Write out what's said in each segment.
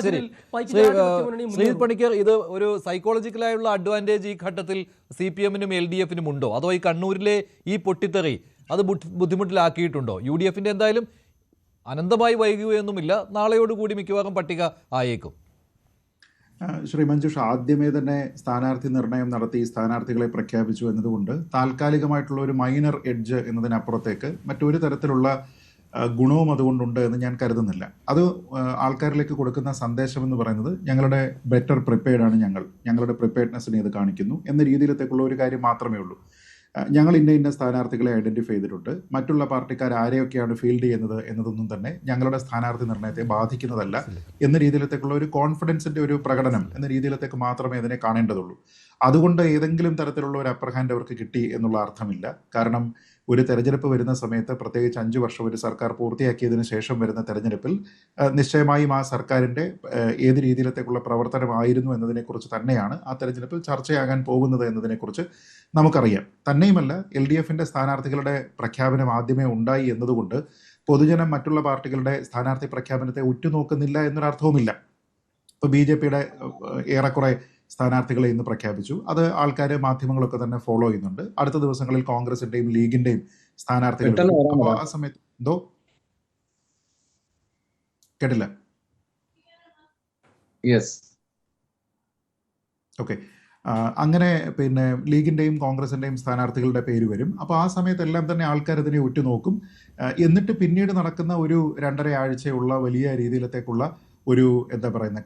ശരി. ശ്രീജിത് പണിക്കർ, ഇത് ഒരു സൈക്കോളജിക്കലായുള്ള അഡ്വാൻറ്റേജ് ഈ ഘട്ടത്തിൽ CPM-നും LDF-നും ഉണ്ടോ? അതോ ഈ കണ്ണൂരിലെ ഈ പൊട്ടിത്തെറി അത് ബുദ്ധിമുട്ടിലാക്കിയിട്ടുണ്ടോ? UDF-ന്റെ എന്തായാലും അനന്തമായി വൈകുകയൊന്നുമില്ല, നാളെയോടുകൂടി മിക്കവാറും പട്ടിക ആയേക്കും. ശ്രീ മഞ്ജുഷ്, ആദ്യമേ തന്നെ സ്ഥാനാർത്ഥി നിർണയം നടത്തി സ്ഥാനാർത്ഥികളെ പ്രഖ്യാപിച്ചു എന്നതുകൊണ്ട് താൽക്കാലികമായിട്ടുള്ള ഒരു മൈനർ എഡ്ജ് എന്നതിനപ്പുറത്തേക്ക് മറ്റൊരു തരത്തിലുള്ള ഗുണവും അതുകൊണ്ടുണ്ട് എന്ന് ഞാൻ കരുതുന്നില്ല. അത് ആൾക്കാരിലേക്ക് കൊടുക്കുന്ന സന്ദേശം എന്ന് പറയുന്നത് ഞങ്ങളുടെ ബെറ്റർ പ്രിപ്പയർഡ് ആണ്, ഞങ്ങളുടെ പ്രിപ്പയർഡ്നെസ്സിനെ ഇത് കാണിക്കുന്നു എന്ന രീതിയിലത്തേക്കുള്ള ഒരു കാര്യം മാത്രമേ ഉള്ളൂ. ഞങ്ങൾ ഇന്ന സ്ഥാനാർത്ഥികളെ ഐഡന്റിഫൈ ചെയ്തിട്ടുണ്ട്, മറ്റുള്ള പാർട്ടിക്കാർ ആരെയൊക്കെയാണ് ഫീൽഡ് ചെയ്യുന്നത് എന്നതൊന്നും തന്നെ ഞങ്ങളുടെ സ്ഥാനാർത്ഥി നിർണയത്തെ ബാധിക്കുന്നതല്ല എന്ന രീതിയിലത്തേക്കുള്ള ഒരു കോൺഫിഡൻസിന്റെ ഒരു പ്രകടനം എന്ന രീതിയിലത്തേക്ക് മാത്രമേ ഇതിനെ കാണേണ്ടതുള്ളൂ. അതുകൊണ്ട് ഏതെങ്കിലും തരത്തിലുള്ള ഒരു അപ്പർ ഹാൻഡ് അവർക്ക് കിട്ടി എന്നുള്ള അർത്ഥമില്ല. കാരണം ഒരു തെരഞ്ഞെടുപ്പ് വരുന്ന സമയത്ത്, പ്രത്യേകിച്ച് 5 വർഷം ഒരു സർക്കാർ പൂർത്തിയാക്കിയതിന് ശേഷം വരുന്ന തെരഞ്ഞെടുപ്പിൽ നിശ്ചയമായും ആ സർക്കാരിൻ്റെ ഏത് രീതിയിലത്തേക്കുള്ള പ്രവർത്തനമായിരുന്നു എന്നതിനെക്കുറിച്ച് തന്നെയാണ് ആ തെരഞ്ഞെടുപ്പിൽ ചർച്ചയാകാൻ പോകുന്നത് എന്നതിനെക്കുറിച്ച് നമുക്കറിയാം. തന്നെയുമല്ല, LDF-ന്റെ സ്ഥാനാർത്ഥികളുടെ പ്രഖ്യാപനം ആദ്യമേ ഉണ്ടായി എന്നതുകൊണ്ട് പൊതുജനം മറ്റുള്ള പാർട്ടികളുടെ സ്ഥാനാർത്ഥി പ്രഖ്യാപനത്തെ ഉറ്റുനോക്കുന്നില്ല എന്നൊരർത്ഥവുമില്ല. ഇപ്പോൾ BJP-യുടെ ഏറെക്കുറെ സ്ഥാനാർത്ഥികളെ ഇന്ന് പ്രഖ്യാപിച്ചു. അത് ആൾക്കാർ, മാധ്യമങ്ങളൊക്കെ തന്നെ ഫോളോ ചെയ്യുന്നുണ്ട്. അടുത്ത ദിവസങ്ങളിൽ കോൺഗ്രസിന്റെയും ലീഗിന്റെയും സ്ഥാനാർത്ഥികൾ. അപ്പോൾ ആ സമയത്ത് എന്തോ കേട്ടില്ല. ഓക്കെ, അങ്ങനെ പിന്നെ ലീഗിന്റെയും കോൺഗ്രസിന്റെയും സ്ഥാനാർത്ഥികളുടെ പേര് വരും. അപ്പോൾ ആ സമയത്തെല്ലാം തന്നെ ആൾക്കാർ ഇതിനെ ഉറ്റുനോക്കും. എന്നിട്ട് പിന്നീട് നടക്കുന്ന ഒരു 2.5 ആഴ്ചയുള്ള വലിയ രീതിയിലത്തേക്കുള്ള ഒരു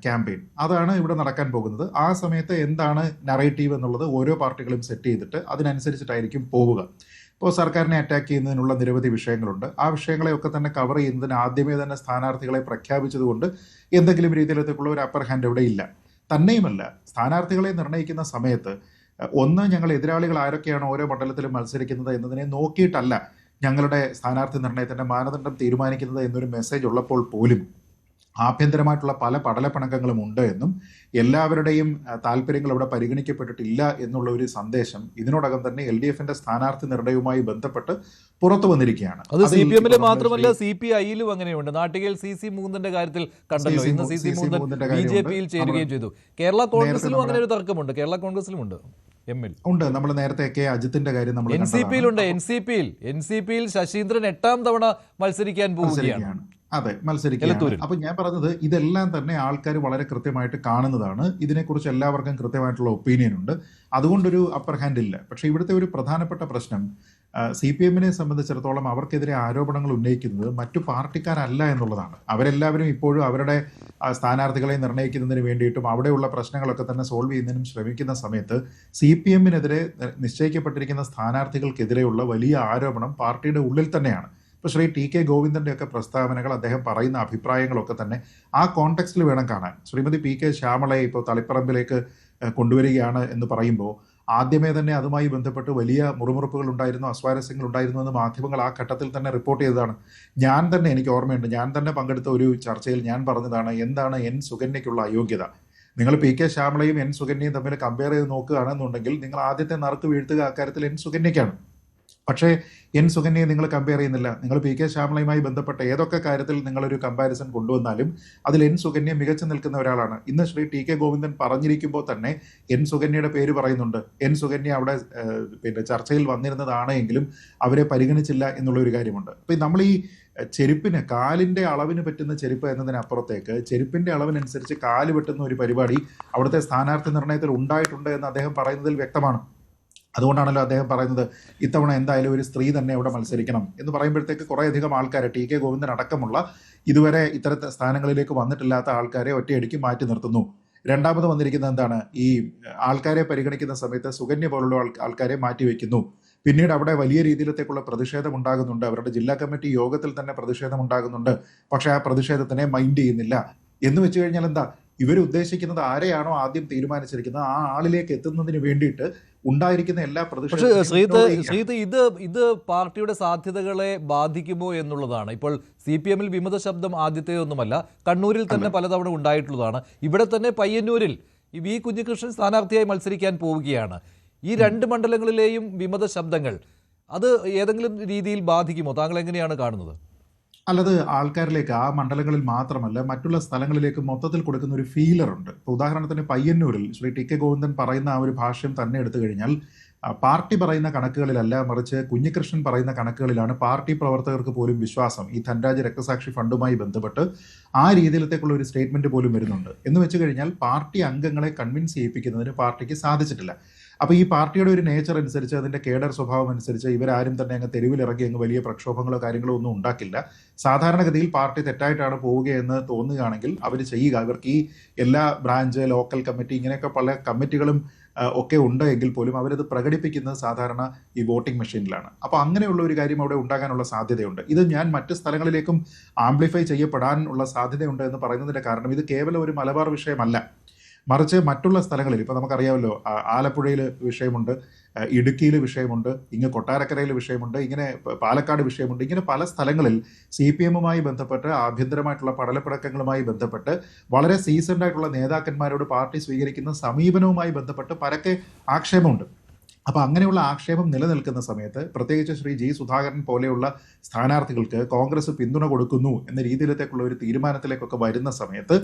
ക്യാമ്പയിൻ, അതാണ് ഇവിടെ നടക്കാൻ പോകുന്നത്. ആ സമയത്ത് എന്താണ് നറേറ്റീവ് എന്നുള്ളത് ഓരോ പാർട്ടികളും സെറ്റ് ചെയ്തിട്ട് അതിനനുസരിച്ചിട്ടായിരിക്കും പോവുക. ഇപ്പോൾ സർക്കാരിനെ അറ്റാക്ക് ചെയ്യുന്നതിനുള്ള നിരവധി വിഷയങ്ങളുണ്ട്. ആ വിഷയങ്ങളെയൊക്കെ തന്നെ കവർ ചെയ്യുന്നതിന് ആദ്യമേ തന്നെ സ്ഥാനാർത്ഥികളെ പ്രഖ്യാപിച്ചതുകൊണ്ട് എന്തെങ്കിലും രീതിയിലത്തേക്കുള്ള ഒരു അപ്പർ ഹാൻഡ് ഇവിടെ ഇല്ല. തന്നെയുമല്ല, സ്ഥാനാർത്ഥികളെ നിർണ്ണയിക്കുന്ന സമയത്ത് ഞങ്ങൾ എതിരാളികൾ ആരൊക്കെയാണ് ഓരോ മണ്ഡലത്തിലും മത്സരിക്കുന്നത് എന്നതിനെ നോക്കിയിട്ടല്ല ഞങ്ങളുടെ സ്ഥാനാർത്ഥി നിർണ്ണയത്തിൻ്റെ മാനദണ്ഡം തീരുമാനിക്കുന്നത് എന്നൊരു മെസ്സേജ് ഉള്ളപ്പോൾ പോലും ആഭ്യന്തരമായിട്ടുള്ള പല പടലപ്പിണക്കങ്ങളും ഉണ്ട് എന്നും എല്ലാവരുടെയും താല്പര്യങ്ങൾ ഇവിടെ പരിഗണിക്കപ്പെട്ടിട്ടില്ല എന്നുള്ള ഒരു സന്ദേശം ഇതിനോടകം തന്നെ LDF-ന്റെ സ്ഥാനാർത്ഥി നിർണയവുമായി ബന്ധപ്പെട്ട് പുറത്തു വന്നിരിക്കുകയാണ്. അത് CPM-ല് മാത്രമല്ല, CPI-ലും അങ്ങനെയുണ്ട്. നാട്ടികയിൽ CC മൂന്നിന്റെ കാര്യത്തിൽ കണ്ടല്ലോ, ഇന്ന് CC മൂന്നൻ BJP-യിൽ ചേരുകയും ചെയ്തു. കേരള കോൺഗ്രസിലും അങ്ങനെ ഒരു തർക്കമുണ്ട്. കേരള കോൺഗ്രസിലും ഉണ്ട്, ഉണ്ട്. നമ്മൾ നേരത്തെ അജിത്തിന്റെ കാര്യം നമ്മൾ NCP-യിലുണ്ട്. NCP-യിൽ ശശീന്ദ്രൻ 8ാം തവണ മത്സരിക്കാൻ പോവുകയാണ്. അതെ, മത്സരിക്കുകയാണ്. അപ്പൊ ഞാൻ പറഞ്ഞത്, ഇതെല്ലാം തന്നെ ആൾക്കാർ വളരെ കൃത്യമായിട്ട് കാണുന്നതാണ്. ഇതിനെക്കുറിച്ച് എല്ലാവർക്കും കൃത്യമായിട്ടുള്ള ഒപ്പീനിയൻ ഉണ്ട്. അതുകൊണ്ടൊരു അപ്പർ ഹാൻഡ് ഇല്ല. പക്ഷെ ഇവിടുത്തെ ഒരു പ്രധാനപ്പെട്ട പ്രശ്നം, CPM-നെ സംബന്ധിച്ചിടത്തോളം അവർക്കെതിരെ ആരോപണങ്ങൾ ഉന്നയിക്കുന്നത് മറ്റു പാർട്ടിക്കാരല്ല എന്നുള്ളതാണ്. അവരെല്ലാവരും ഇപ്പോഴും അവരുടെ സ്ഥാനാർത്ഥികളെ നിർണ്ണയിക്കുന്നതിന് വേണ്ടിയിട്ടും അവിടെയുള്ള പ്രശ്നങ്ങളൊക്കെ തന്നെ സോൾവ് ചെയ്യുന്നതിനും ശ്രമിക്കുന്ന സമയത്ത് CPM-നെതിരെ നിശ്ചയിക്കപ്പെട്ടിരിക്കുന്ന സ്ഥാനാർത്ഥികൾക്കെതിരെയുള്ള വലിയ ആരോപണം പാർട്ടിയുടെ ഉള്ളിൽ തന്നെയാണ്. ഇപ്പോൾ ശ്രീ TK ഗോവിന്ദൻ്റെ ഒക്കെ പ്രസ്താവനകൾ, അദ്ദേഹം പറയുന്ന അഭിപ്രായങ്ങളൊക്കെ തന്നെ ആ കോണ്ടെക്സ്റ്റിൽ വേണം കാണാൻ. ശ്രീമതി PK ശ്യാമളയെ ഇപ്പോൾ തളിപ്പറമ്പിലേക്ക് കൊണ്ടുവരികയാണ് എന്ന് പറയുമ്പോൾ ആദ്യമേ തന്നെ അതുമായി ബന്ധപ്പെട്ട് വലിയ മുറുമുറുപ്പുകൾ ഉണ്ടായിരുന്നു, അസ്വാരസ്യങ്ങൾ ഉണ്ടായിരുന്നു എന്ന് മാധ്യമങ്ങൾ ആ ഘട്ടത്തിൽ തന്നെ റിപ്പോർട്ട് ചെയ്തതാണ്. എനിക്ക് ഓർമ്മയുണ്ട്, ഞാൻ തന്നെ പങ്കെടുത്ത ഒരു ചർച്ചയിൽ ഞാൻ പറഞ്ഞതാണ്, എന്താണ് N സുകന്യയ്ക്കുള്ള അയോഗ്യത. നിങ്ങൾ PK ശ്യാമളയും N സുകന്യയും തമ്മിൽ കമ്പയർ ചെയ്ത് നോക്കുകയാണെന്നുണ്ടെങ്കിൽ നിങ്ങൾ ആദ്യത്തെ നറുക്ക് വീഴ്ത്തുക അക്കാര്യത്തിൽ N സുകന്യയ്ക്കാണ്. പക്ഷേ N സുകന്യയെ നിങ്ങൾ കമ്പയർ ചെയ്യുന്നില്ല. നിങ്ങൾ PK ശ്യാമളയുമായി ബന്ധപ്പെട്ട ഏതൊക്കെ കാര്യത്തിൽ നിങ്ങളൊരു കമ്പാരിസൺ കൊണ്ടുവന്നാലും അതിൽ N സുകന്യ മികച്ചു നിൽക്കുന്ന ഒരാളാണ്. ഇന്ന് ശ്രീ TK ഗോവിന്ദൻ പറഞ്ഞിരിക്കുമ്പോൾ തന്നെ N സുകന്യയുടെ പേര് പറയുന്നുണ്ട്. N സുകന്യ അവിടെ ചർച്ചയിൽ വന്നിരുന്നതാണ് എങ്കിലും അവരെ പരിഗണിച്ചില്ല എന്നുള്ള ഒരു കാര്യമുണ്ട്. അപ്പം നമ്മൾ ഈ ചെരുപ്പിന്, കാലിൻ്റെ അളവിന് പറ്റുന്ന ചെരുപ്പ് എന്നതിനപ്പുറത്തേക്ക് ചെരുപ്പിൻ്റെ അളവിനനുസരിച്ച് കാല് വെട്ടുന്ന ഒരു പരിപാടി അവിടുത്തെ സ്ഥാനാർത്ഥി നിർണയത്തിൽ ഉണ്ടായിട്ടുണ്ട് എന്ന് അദ്ദേഹം പറയുന്നതിൽ വ്യക്തമാണ്. അതുകൊണ്ടാണല്ലോ അദ്ദേഹം പറയുന്നത് ഇത്തവണ എന്തായാലും ഒരു സ്ത്രീ തന്നെ അവിടെ മത്സരിക്കണം എന്ന് പറയുമ്പോഴത്തേക്ക് കുറേയധികം ആൾക്കാരെ, TK ഗോവിന്ദൻ അടക്കമുള്ള ഇതുവരെ ഇത്തരത്തെ സ്ഥാനങ്ങളിലേക്ക് വന്നിട്ടില്ലാത്ത ആൾക്കാരെ ഒറ്റയടിക്ക് മാറ്റി നിർത്തുന്നു. രണ്ടാമത് വന്നിരിക്കുന്നത് എന്താണ്, ഈ ആൾക്കാരെ പരിഗണിക്കുന്ന സമയത്ത് സുകന്യ പോലുള്ള ആൾക്കാരെ മാറ്റിവെക്കുന്നു. പിന്നീട് അവിടെ വലിയ രീതിയിലത്തേക്കുള്ള പ്രതിഷേധം ഉണ്ടാകുന്നുണ്ട്. അവരുടെ ജില്ലാ കമ്മിറ്റി യോഗത്തിൽ തന്നെ പ്രതിഷേധം ഉണ്ടാകുന്നുണ്ട്. പക്ഷേ ആ പ്രതിഷേധത്തിനെ മൈൻഡ് ചെയ്യുന്നില്ല. എന്ന് വെച്ച് കഴിഞ്ഞാൽ എന്താ, ഇവർ ഉദ്ദേശിക്കുന്നത് ആരെയാണോ ആദ്യം തീരുമാനിച്ചിരിക്കുന്നത് ആ ആളിലേക്ക് എത്തുന്നതിന് വേണ്ടിയിട്ട് ഉണ്ടായിരിക്കുന്ന എല്ലാ പ്രതിഷേധം ഇത് പാർട്ടിയുടെ സാധ്യതകളെ ബാധിക്കുമോ എന്നുള്ളതാണ്. ഇപ്പോൾ CPM-ൽ വിമത ശബ്ദം ആദ്യത്തേതൊന്നുമല്ല, കണ്ണൂരിൽ തന്നെ പലതവണ ഉണ്ടായിട്ടുള്ളതാണ്. ഇവിടെ തന്നെ പയ്യന്നൂരിൽ V കുഞ്ഞികൃഷ്ണൻ സ്ഥാനാർത്ഥിയായി മത്സരിക്കാൻ പോവുകയാണ്. ഈ 2 മണ്ഡലങ്ങളിലെയും വിമത ശബ്ദങ്ങൾ അത് ഏതെങ്കിലും രീതിയിൽ ബാധിക്കുമോ? താങ്കൾ എങ്ങനെയാണ് കാണുന്നത്? അല്ലത് ആൾക്കാരിലേക്ക് ആ മണ്ഡലങ്ങളിൽ മാത്രമല്ല മറ്റുള്ള സ്ഥലങ്ങളിലേക്ക് മൊത്തത്തിൽ കൊടുക്കുന്ന ഒരു ഫീലറുണ്ട്. ഇപ്പോൾ ഉദാഹരണത്തിന് പയ്യന്നൂരിൽ ശ്രീ ടി കെ ഗോവിന്ദൻ പറയുന്ന ആ ഒരു ഭാഷ്യം തന്നെ എടുത്തു കഴിഞ്ഞാൽ പാർട്ടി പറയുന്ന കണക്കുകളിലല്ല, മറിച്ച് കുഞ്ഞികൃഷ്ണൻ പറയുന്ന കണക്കുകളിലാണ് പാർട്ടി പ്രവർത്തകർക്ക് പോലും വിശ്വാസം. ഈ ധൻരാജ് രക്തസാക്ഷി ഫണ്ടുമായി ബന്ധപ്പെട്ട് ആ രീതിയിലത്തേക്കുള്ള ഒരു സ്റ്റേറ്റ്മെന്റ് പോലും വരുന്നുണ്ട്. എന്ന് വെച്ച് കഴിഞ്ഞാൽ പാർട്ടി അംഗങ്ങളെ കൺവിൻസ് ചെയ്യിപ്പിക്കുന്നതിന് പാർട്ടിക്ക് സാധിച്ചിട്ടില്ല. അപ്പോൾ ഈ പാർട്ടിയുടെ ഒരു നേച്ചർ അനുസരിച്ച്, അതിന്റെ കേഡർ സ്വഭാവം അനുസരിച്ച് ഇവരാരും തന്നെ അങ്ങ് തെരുവിലിറങ്ങി അങ്ങ് വലിയ പ്രക്ഷോഭങ്ങളോ കാര്യങ്ങളോ ഒന്നും ഉണ്ടാക്കില്ല. സാധാരണഗതിയിൽ പാർട്ടി തെറ്റായിട്ടാണ് പോവുകയെന്ന് തോന്നുകയാണെങ്കിൽ അവർ ചെയ്യുക. ഇവർക്ക് ഈ എല്ലാ ബ്രാഞ്ച്, ലോക്കൽ കമ്മിറ്റി, ഇങ്ങനെയൊക്കെ പല കമ്മിറ്റികളും ഒക്കെ ഉണ്ട് എങ്കിൽ പോലും അവരത് പ്രകടിപ്പിക്കുന്നത് സാധാരണ ഈ വോട്ടിംഗ് മെഷീനിലാണ്. അപ്പോൾ അങ്ങനെയുള്ള ഒരു കാര്യം അവിടെ ഉണ്ടാകാനുള്ള സാധ്യതയുണ്ട്. ഇത് ഞാൻ മറ്റ് സ്ഥലങ്ങളിലേക്കും ആംപ്ലിഫൈ ചെയ്യപ്പെടാനുള്ള സാധ്യതയുണ്ട് എന്ന് പറയുന്നതിൻ്റെ കാരണം ഇത് കേവലം ഒരു മലബാർ വിഷയമല്ല, മറിച്ച് മറ്റുള്ള സ്ഥലങ്ങളിൽ ഇപ്പോൾ നമുക്കറിയാമല്ലോ, ആലപ്പുഴയിൽ വിഷയമുണ്ട്, ഇടുക്കിയിൽ വിഷയമുണ്ട്, ഇങ്ങ് കൊട്ടാരക്കരയിൽ വിഷയമുണ്ട്, ഇങ്ങനെ പാലക്കാട് വിഷയമുണ്ട്. ഇങ്ങനെ പല സ്ഥലങ്ങളിൽ CPM-മായി ബന്ധപ്പെട്ട് ആഭ്യന്തരമായിട്ടുള്ള പടലപ്പിടക്കങ്ങളുമായി ബന്ധപ്പെട്ട് വളരെ സീസൺഡ് ആയിട്ടുള്ള നേതാക്കന്മാരോട് പാർട്ടി സ്വീകരിക്കുന്ന സമീപനവുമായി ബന്ധപ്പെട്ട് പരക്കെ ആക്ഷേപമുണ്ട്. അപ്പോൾ അങ്ങനെയുള്ള ആക്ഷേപം നിലനിൽക്കുന്ന സമയത്ത്, പ്രത്യേകിച്ച് ശ്രീ ജി സുധാകരൻ പോലെയുള്ള സ്ഥാനാർത്ഥികൾക്ക് കോൺഗ്രസ് പിന്തുണ കൊടുക്കുന്നു എന്ന രീതിയിലത്തേക്കുള്ള ഒരു തീരുമാനത്തിലേക്കൊക്കെ വരുന്ന സമയത്ത്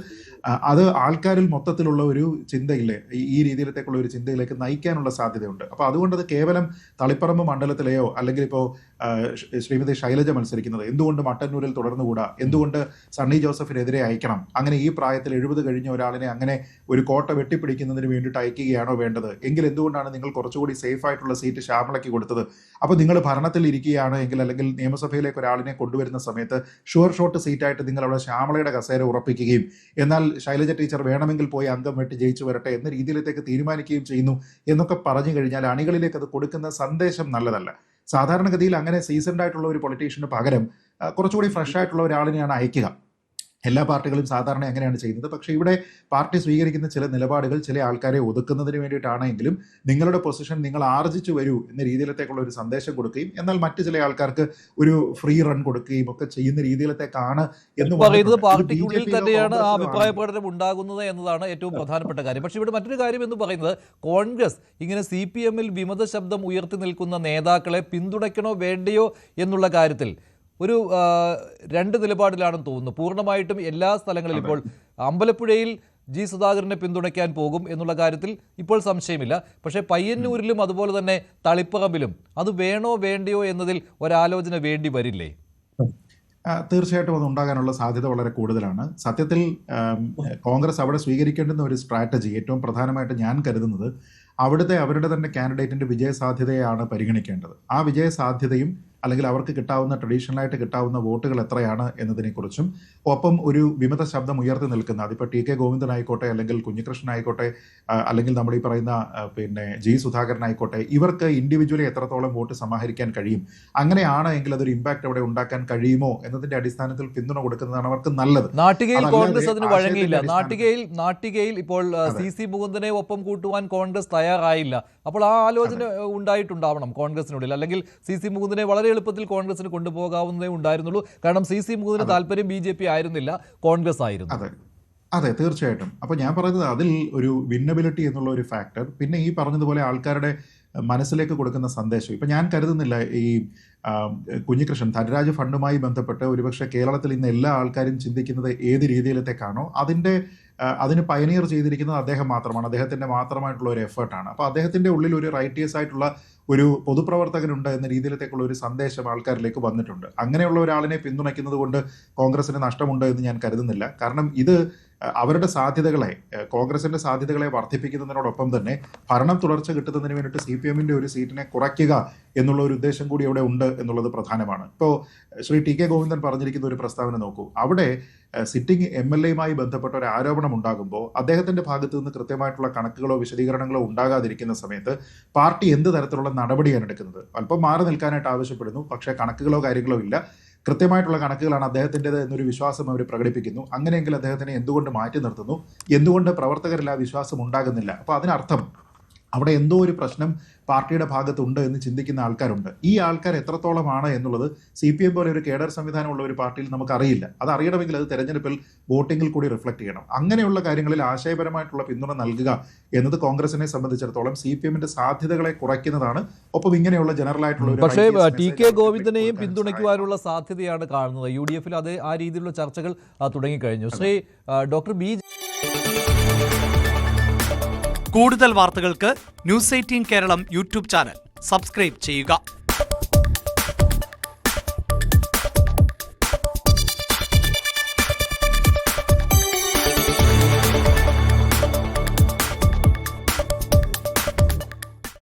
അത് ആൾക്കാരിൽ മൊത്തത്തിലുള്ള ഒരു ചിന്തയില്ലേ, ഈ രീതിയിലത്തേക്കുള്ള ഒരു ചിന്തയിലേക്ക് നയിക്കാനുള്ള സാധ്യതയുണ്ട്. അപ്പോൾ അതുകൊണ്ട് അത് കേവലം തളിപ്പറമ്പ് മണ്ഡലത്തിലെയോ അല്ലെങ്കിൽ ഇപ്പോൾ ശ്രീമതി ശൈലജ മത്സരിക്കുന്നത് എന്തുകൊണ്ട് മട്ടന്നൂരിൽ തുടർന്നുകൂടാ, എന്തുകൊണ്ട് സണ്ണി ജോസഫിനെതിരെ അയക്കണം, അങ്ങനെ ഈ പ്രായത്തിൽ 70 കഴിഞ്ഞ ഒരാളിനെ അങ്ങനെ ഒരു കോട്ട വെട്ടിപ്പിടിക്കുന്നതിന് വേണ്ടിയിട്ട് അയക്കുകയാണോ വേണ്ടത്, എങ്കിൽ എന്തുകൊണ്ടാണ് നിങ്ങൾ കുറച്ചുകൂടി സേഫ് ആയിട്ടുള്ള സീറ്റ് ശ്യാമളയ്ക്ക് കൊടുത്തത്? അപ്പോൾ നിങ്ങൾ ഭരണത്തിൽ ഇരിക്കുകയാണ് എങ്കിൽ, അല്ലെങ്കിൽ നിയമസഭയിലേക്ക് ഒരാളിനെ കൊണ്ടുവരുന്ന സമയത്ത് ഷുവർ ഷോട്ട് സീറ്റായിട്ട് നിങ്ങൾ അവിടെ ശ്യാമളയുടെ കസേര ഉറപ്പിക്കുകയും എന്നാൽ ശൈലജ ടീച്ചർ വേണമെങ്കിൽ പോയി അംഗം വെട്ടി ജയിച്ചു വരട്ടെ എന്ന രീതിയിലേക്ക് തീരുമാനിക്കുകയും ചെയ്യുന്നു എന്നൊക്കെ പറഞ്ഞു കഴിഞ്ഞാൽ അണികളിലേക്ക് അത് കൊടുക്കുന്ന സന്ദേശം നല്ലതല്ല. സാധാരണഗതിയിൽ അങ്ങനെ സീസൺഡ് ആയിട്ടുള്ള ഒരു പൊളിറ്റീഷ്യന് പകരം കുറച്ചുകൂടി ഫ്രഷ് ആയിട്ടുള്ള ഒരാളിനെയാണ് അയക്കുക. എല്ലാ പാർട്ടികളും സാധാരണ അങ്ങനെയാണ് ചെയ്യുന്നത്. പക്ഷേ ഇവിടെ പാർട്ടി സ്വീകരിക്കുന്ന ചില നിലപാടുകൾ ചില ആൾക്കാരെ ഒതുക്കുന്നതിന് വേണ്ടിയിട്ടാണെങ്കിലും നിങ്ങളുടെ പൊസിഷൻ നിങ്ങൾ ആർജിച്ചു വരൂ എന്ന രീതിയിലത്തേക്കുള്ള ഒരു സന്ദേശം കൊടുക്കുകയും എന്നാൽ മറ്റു ചില ആൾക്കാർക്ക് ഒരു ഫ്രീ റൺ കൊടുക്കുകയും ഒക്കെ ചെയ്യുന്ന രീതിയിലത്തേക്കാണ് എന്ന് പറയുന്നത്. പാർട്ടിക്കുള്ളിൽ തന്നെയാണ് ആ അഭിപ്രായ പ്രകടനം ഉണ്ടാകുന്നത് എന്നതാണ് ഏറ്റവും പ്രധാനപ്പെട്ട കാര്യം. പക്ഷേ ഇവിടെ മറ്റൊരു കാര്യം എന്ന് പറയുന്നത്, കോൺഗ്രസ് ഇങ്ങനെ CPM-ൽ വിമത ശബ്ദം ഉയർത്തി നിൽക്കുന്ന നേതാക്കളെ പിന്തുണയ്ക്കണോ വേണ്ടയോ എന്നുള്ള കാര്യത്തിൽ ഒരു രണ്ട് നിലപാടിലാണെന്ന് തോന്നുന്നു. പൂർണ്ണമായിട്ടും എല്ലാ സ്ഥലങ്ങളിലും ഇപ്പോൾ അമ്പലപ്പുഴയിൽ ജി സുധാകരനെ പിന്തുണയ്ക്കാൻ പോകും എന്നുള്ള കാര്യത്തിൽ ഇപ്പോൾ സംശയമില്ല. പക്ഷേ പയ്യന്നൂരിലും അതുപോലെ തന്നെ തളിപ്പറമ്പിലും അത് വേണോ വേണ്ടയോ എന്നതിൽ ഒരാലോചന വേണ്ടി വരില്ലേ? തീർച്ചയായിട്ടും അത് ഉണ്ടാകാനുള്ള സാധ്യത വളരെ കൂടുതലാണ്. സത്യത്തിൽ കോൺഗ്രസ് അവിടെ സ്വീകരിക്കേണ്ടുന്ന ഒരു സ്ട്രാറ്റജി, ഏറ്റവും പ്രധാനമായിട്ട് ഞാൻ കരുതുന്നത് അവരുടെ തന്നെ കാൻഡിഡേറ്റിന്റെ വിജയസാധ്യതയാണ് പരിഗണിക്കേണ്ടത്. ആ വിജയസാധ്യതയും അല്ലെങ്കിൽ അവർക്ക് കിട്ടാവുന്ന ട്രഡീഷണലായിട്ട് കിട്ടാവുന്ന വോട്ടുകൾ എത്രയാണ് എന്നതിനെക്കുറിച്ചും, ഒപ്പം ഒരു വിമത ശബ്ദം ഉയർത്തി നിൽക്കുന്ന, അതിപ്പോൾ ടി കെ ഗോവിന്ദൻ ആയിക്കോട്ടെ, അല്ലെങ്കിൽ കുഞ്ഞികൃഷ്ണൻ ആയിക്കോട്ടെ, അല്ലെങ്കിൽ നമ്മൾ ഈ പറയുന്ന ജി സുധാകരൻ ആയിക്കോട്ടെ, ഇവർക്ക് ഇൻഡിവിജ്വലി എത്രത്തോളം വോട്ട് സമാഹരിക്കാൻ കഴിയും, അങ്ങനെയാണ് എങ്കിൽ അതൊരു ഇമ്പാക്ട് അവിടെ ഉണ്ടാക്കാൻ കഴിയുമോ എന്നതിന്റെ അടിസ്ഥാനത്തിൽ പിന്തുണ കൊടുക്കുന്നതാണ് അവർക്ക് നല്ലത്. നാട്ടികയിൽ കോൺഗ്രസ് അതിന് വഴങ്ങിയില്ല. നാട്ടികയിൽ ഇപ്പോൾ CC മുകുന്ദനെ ഒപ്പം കൂട്ടുവാൻ കോൺഗ്രസ് തയ്യാറായില്ല. അപ്പോൾ ആ ആലോചന ഉണ്ടായിട്ടുണ്ടാവണം കോൺഗ്രസിനുള്ളിൽ, അല്ലെങ്കിൽ CC മുകുന്ദനെ വളരെ എളുപ്പത്തിൽ കോൺഗ്രസിന് കൊണ്ടുപോകാവുന്നതേ ഉണ്ടായിരുന്നുള്ളൂ. കാരണം CC മുകുന്ദന് താല്പര്യം BJP ആയിരുന്നില്ല, കോൺഗ്രസ് ആയിരുന്നു. അതെ, തീർച്ചയായിട്ടും. അപ്പോൾ ഞാൻ പറയുന്നത് അതിൽ ഒരു വിന്നബിലിറ്റി എന്നുള്ള ഒരു ഫാക്ടർ, പിന്നെ ഈ പറഞ്ഞതുപോലെ ആൾക്കാരുടെ മനസ്സിലേക്ക് കൊടുക്കുന്ന സന്ദേശം. ഇപ്പം ഞാൻ കരുതുന്നില്ല ഈ കുഞ്ഞികൃഷ്ണൻ ധനരാജ് ഫണ്ടുമായി ബന്ധപ്പെട്ട് ഒരുപക്ഷെ കേരളത്തിൽ ഇന്ന് എല്ലാ ആൾക്കാരും ചിന്തിക്കുന്നത് ഏത് രീതിയിലത്തേക്കാണോ അതിന് പയനിയർ ചെയ്തിരിക്കുന്നത് അദ്ദേഹം മാത്രമാണ്, അദ്ദേഹത്തിൻ്റെ മാത്രമായിട്ടുള്ള ഒരു എഫേർട്ടാണ്. അപ്പോൾ അദ്ദേഹത്തിൻ്റെ ഉള്ളിൽ ഒരു റൈറ്റിയസ് ആയിട്ടുള്ള ഒരു പൊതുപ്രവർത്തകനുണ്ട് എന്ന രീതിയിലത്തേക്കുള്ള ഒരു സന്ദേശം ആൾക്കാരിലേക്ക് വന്നിട്ടുണ്ട്. അങ്ങനെയുള്ള ഒരാളിനെ പിന്തുണയ്ക്കുന്നത് കൊണ്ട് കോൺഗ്രസിന് നഷ്ടമുണ്ട് എന്ന് ഞാൻ കരുതുന്നില്ല. കാരണം ഇത് അവരുടെ സാധ്യതകളെ, കോൺഗ്രസിന്റെ സാധ്യതകളെ വർദ്ധിപ്പിക്കുന്നതിനോടൊപ്പം തന്നെ ഭരണം തുടർച്ച കിട്ടുന്നതിന് വേണ്ടിയിട്ട് CPM-ന്റെ ഒരു സീറ്റിനെ കുറയ്ക്കുക എന്നുള്ള ഒരു ഉദ്ദേശം കൂടി അവിടെ ഉണ്ട് എന്നുള്ളത് പ്രധാനമാണ്. ഇപ്പോൾ ശ്രീ ടി കെ ഗോവിന്ദൻ പറഞ്ഞിരിക്കുന്ന ഒരു പ്രസ്താവന നോക്കൂ. അവിടെ സിറ്റിംഗ് MLA-യുമായി ബന്ധപ്പെട്ട ഒരു ആരോപണം ഉണ്ടാകുമ്പോൾ അദ്ദേഹത്തിന്റെ ഭാഗത്തു നിന്ന് കൃത്യമായിട്ടുള്ള കണക്കുകളോ വിശദീകരണങ്ങളോ ഉണ്ടാകാതിരിക്കുന്ന സമയത്ത് പാർട്ടി എന്ത് തരത്തിലുള്ള നടപടിയാണ് എടുക്കുന്നത്? അല്പം മാറി നിൽക്കാനായിട്ട് ആവശ്യപ്പെടുന്നു, പക്ഷേ കണക്കുകളോ കാര്യങ്ങളോ ഇല്ല. കൃത്യമായിട്ടുള്ള കണക്കുകളാണ് അദ്ദേഹത്തിൻ്റെത് എന്നൊരു വിശ്വാസം അവർ പ്രകടിപ്പിക്കുന്നു. അങ്ങനെയെങ്കിൽ അദ്ദേഹത്തിനെ എന്തുകൊണ്ട് മാറ്റി നിർത്തുന്നു? എന്തുകൊണ്ട് പ്രവർത്തകരിൽ ആ വിശ്വാസം ഉണ്ടാകുന്നില്ല? അപ്പോൾ അതിനർത്ഥം അവിടെ എന്തോ ഒരു പ്രശ്നം പാർട്ടിയുടെ ഭാഗത്തുണ്ട് എന്ന് ചിന്തിക്കുന്ന ആൾക്കാരുണ്ട്. ഈ ആൾക്കാർ എത്രത്തോളമാണ് എന്നുള്ളത് CPM പോലെ ഒരു കേഡർ സംവിധാനമുള്ള ഒരു പാർട്ടിയിൽ നമുക്കറിയില്ല. അത് അറിയണമെങ്കിൽ അത് തെരഞ്ഞെടുപ്പിൽ വോട്ടിങ്ങിൽ കൂടി റിഫ്ലക്ട് ചെയ്യണം. അങ്ങനെയുള്ള കാര്യങ്ങളിൽ ആശയപരമായിട്ടുള്ള പിന്തുണ നൽകുക എന്നത് കോൺഗ്രസിനെ സംബന്ധിച്ചിടത്തോളം CPM-ന്റെ സാധ്യതകളെ കുറയ്ക്കുന്നതാണ്. ഒപ്പം ഇങ്ങനെയുള്ള ജനറൽ ആയിട്ടുള്ള പക്ഷേ TK ഗോവിന്ദനെയും പിന്തുണയ്ക്കുവാനുള്ള സാധ്യതയാണ് കാണുന്നത്. UDF-ൽ അത് ആ രീതിയിലുള്ള ചർച്ചകൾ തുടങ്ങിക്കഴിഞ്ഞു. Shri doctor B. കൂടുതൽ വാർത്തകൾക്ക് News 18 Keralam YouTube channel subscribe ചെയ്യുക.